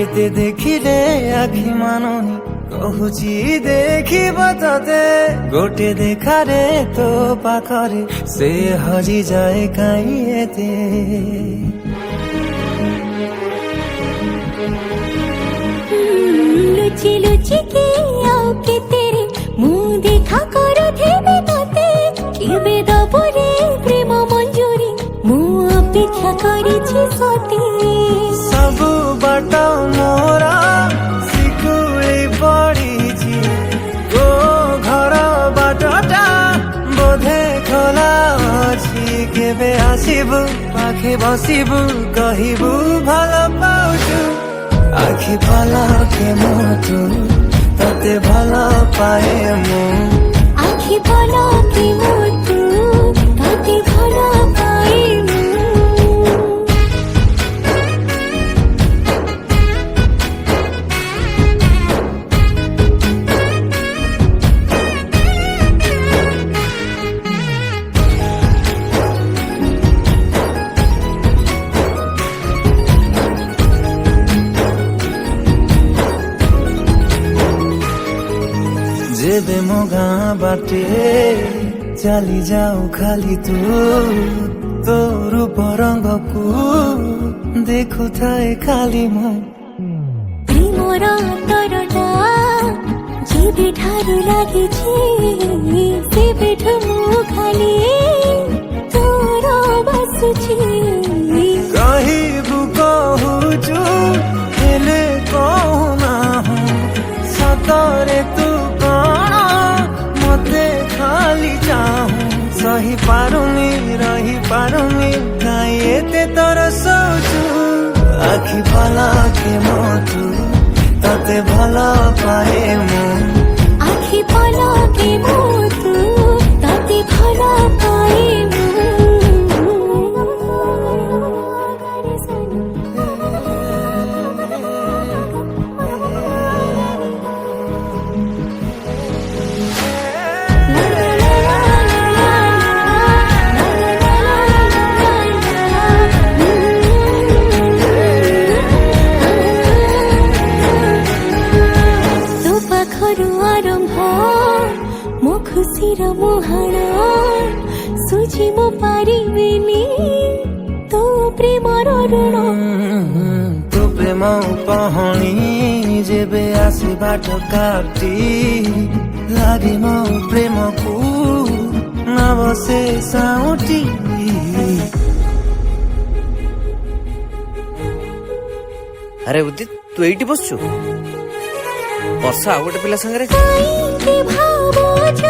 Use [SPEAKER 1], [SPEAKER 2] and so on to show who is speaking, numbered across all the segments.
[SPEAKER 1] যেতে দেখিলে আখি মানুনি কহুচি দেখিব ততে গোটে দেখারে তো পাখরে সে হজি যায় কাই এতে
[SPEAKER 2] লুচি লুচি কে আও কে তেরে মুহ দেখা করো থেবে ততে কেবে দবরে প্রেম মঞ্জুরি মুহ অপেক্ষা করিছি সতে
[SPEAKER 1] সবু বাট মোরা শিকুড়ি পড়িছি গো ঘর বাটটা বোধে খোলা ଅଛି কেবে আসিবু পাখে বসিবু কহিবু ভাল পাউছু আখি পলকে মোটু ততে ভাল পায়ে মু
[SPEAKER 2] আখি পলকে মোটু ততে ভাল পায়ে মু
[SPEAKER 1] যেবে মো গাঁ বাটে চালি যাও খালি তু তো রূপ রঙ্গকু দেখুথাए খালি মু
[SPEAKER 2] প্রেমর তরটা যেবে ঠারু লাগিছি সেবেঠু মু খালি তোর বাসুছি
[SPEAKER 1] কহিবু কহুচু হেলে কহুনাহু সতরে তু কଣ মতে খালি চাহু সহি পাରୁନି রহি পাରୁନି কাই এতে তোর সোচু আখি পলকে মোটু ততে ভাল পায়ে মু
[SPEAKER 2] আখি পলকে মোটু ততে ভাল পায়ে মু তো পাখরু আরম্ভ মো খুশির মুহাণ সুঝি মো পারিবিনি তো প্রেমর ঋণ
[SPEAKER 1] তু প্রেম কহণী যেবে আসি বাট কাটি লাগে মো প্রেমকু নব সে সাউটি
[SPEAKER 3] আরে উদিত তু এইটি বসছু ବର୍ଷା ଆଉ ଗୋଟେ ପିଲା ସାଙ୍ଗରେ
[SPEAKER 2] କାହିଁକି ଭାବୁଛ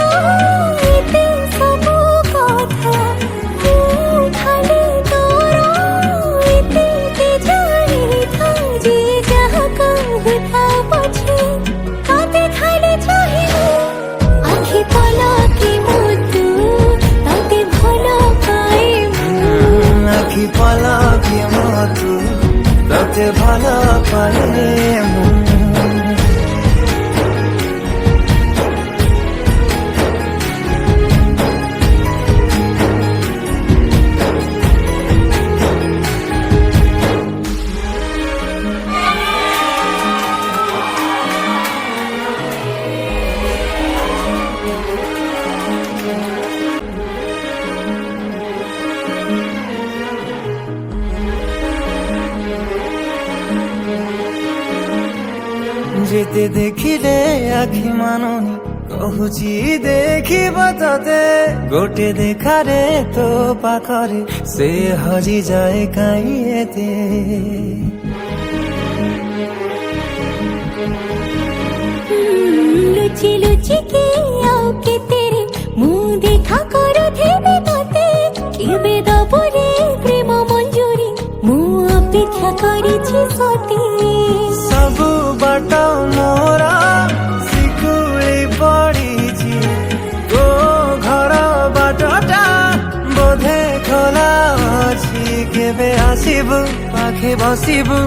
[SPEAKER 2] ଏତେ ସବୁ କଥା ମୁଁ ଖାଲି ତୋର ଏତେ ଜାଣିଥା ଯେ ଯାହା କହୁଥା ପଛେ ତତେ ଖାଲି ଚାହିଁବୁ ଆଖି ପଲକେ ମୋଟୁ ତତେ ଭଲ ପାଇବୁ
[SPEAKER 1] আখি পলকে মোটু ততে ভাল পায়ে মু যেতে দেখিলে আখি মানুনি কহুচি দেখিব ততে গোটে দেখারে তো পাখরে সে হজি যায় কাই এতে
[SPEAKER 2] লুচি লুচি কে আও কে তেরে মুহ দেখা করো থেবে ততে কেবে দবরে প্রেম মঞ্জুরি মুহ অপেক্ষা করিছি সতে
[SPEAKER 1] সবু বাট মোরা শিকুড়ি পড়িছি গো ঘর বাটটা বোধে খোলা ଅଛି কেবে আসিবু পাখে বসিবু